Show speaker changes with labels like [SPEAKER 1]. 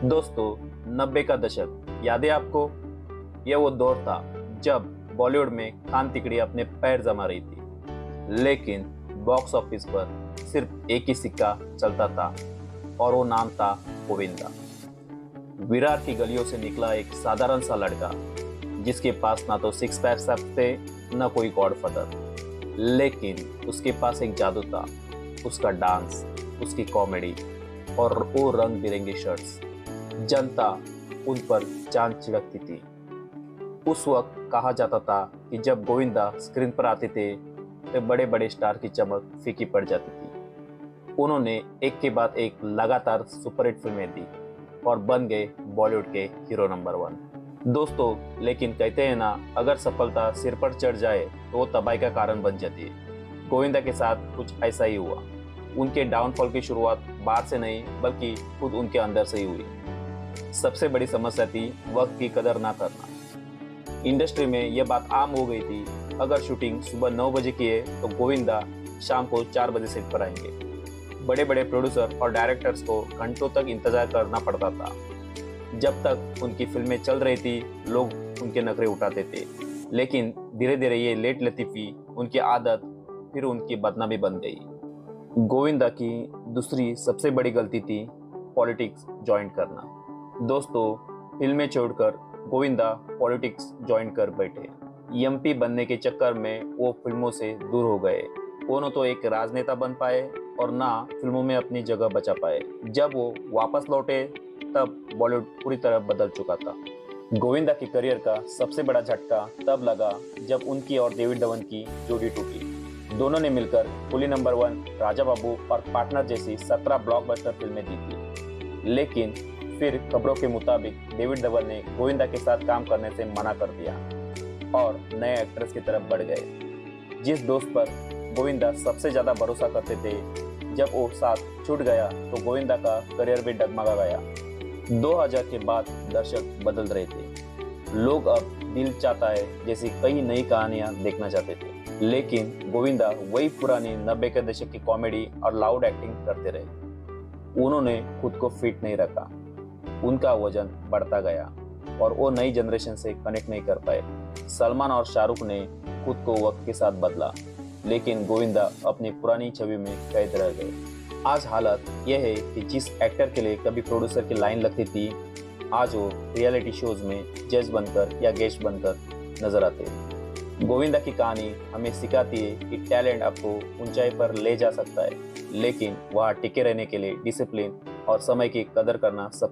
[SPEAKER 1] दोस्तों, 90 का दशक याद है आपको? यह वो दौर था जब बॉलीवुड में खान तिकड़ी अपने पैर जमा रही थी, लेकिन बॉक्स ऑफिस पर सिर्फ एक ही सिक्का चलता था और वो नाम था गोविंदा। विरार की गलियों से निकला एक साधारण सा लड़का जिसके पास ना तो सिक्स पैक्स थे न कोई गॉडफादर, लेकिन उसके पास एक जादू था। उसका डांस, उसकी कॉमेडी और वो रंग बिरंगी शर्ट्स। जनता उन पर जान छिड़कती थी। उस वक्त कहा जाता था कि जब गोविंदा स्क्रीन पर आते थे तो बड़े बड़े स्टार की चमक फीकी पड़ जाती थी। उन्होंने एक के बाद एक लगातार सुपरहिट फिल्में दी और बन गए बॉलीवुड के हीरो नंबर 1। दोस्तों, लेकिन कहते हैं ना, अगर सफलता सिर पर चढ़ जाए तो वो तबाही का कारण बन जाती है। गोविंदा के साथ कुछ ऐसा ही हुआ। उनके डाउनफॉल की शुरुआत बाहर से नहीं बल्कि खुद उनके अंदर से ही हुई। सबसे बड़ी समस्या थी वक्त की कदर ना करना। इंडस्ट्री में यह बात आम हो गई थी, अगर शूटिंग सुबह 9 बजे की है तो गोविंदा शाम को 4 बजे सेट पर आएंगे। बड़े बड़े प्रोड्यूसर और डायरेक्टर्स को घंटों तक इंतजार करना पड़ता था। जब तक उनकी फिल्में चल रही थी लोग उनके नखरे उठाते थे, लेकिन धीरे धीरे ये लेट लतीफ़ी उनकी आदत फिर उनकी बदनामी बन गई। गोविंदा की दूसरी सबसे बड़ी गलती थी पॉलिटिक्स ज्वाइन करना। दोस्तों, फिल्में छोड़कर गोविंदा पॉलिटिक्स ज्वाइन कर बैठे। एमपी बनने के चक्कर में वो फिल्मों से दूर हो गए। वो न तो एक राजनेता बन पाए और ना फिल्मों में अपनी जगह बचा पाए। जब वो वापस लौटे तब बॉलीवुड पूरी तरह बदल चुका था। गोविंदा की करियर का सबसे बड़ा झटका तब लगा जब उनकी और डेविड धवन की जोड़ी टूटी। दोनों ने मिलकर कुली नंबर 1, राजा बाबू और पार्टनर जैसी 17 ब्लॉकबस्टर फिल्में दी थी, लेकिन फिर खबरों के मुताबिक डेविड धवन ने गोविंदा के साथ काम करने से मना कर दिया और नए एक्ट्रेस की तरफ बढ़ गए। जिस दोस्त पर गोविंदा सबसे ज्यादा भरोसा करते थे, जब वो साथ छूट गया तो गोविंदा का करियर भी डगमगा गया। 2000 के बाद दर्शक बदल रहे थे। लोग अब दिल चाहता है जैसी कई नई कहानियां देखना चाहते थे, लेकिन गोविंदा वही पुरानी 90 के दशक की कॉमेडी और लाउड एक्टिंग करते रहे। उन्होंने खुद को फिट नहीं रखा, उनका वजन बढ़ता गया और वो नई जनरेशन से कनेक्ट नहीं कर पाए। सलमान और शाहरुख ने खुद को वक्त के साथ बदला, लेकिन गोविंदा अपनी पुरानी छवि में कैद रह गए। आज हालत यह है कि जिस एक्टर के लिए कभी प्रोड्यूसर की लाइन लगती थी, आज वो रियलिटी शोज में जज बनकर या गेस्ट बनकर नजर आते हैं। गोविंदा की कहानी हमें सिखाती है कि टैलेंट आपको ऊंचाई पर ले जा सकता है, लेकिन वहाँ टिके रहने के लिए डिसिप्लिन और समय की कदर करना सबसे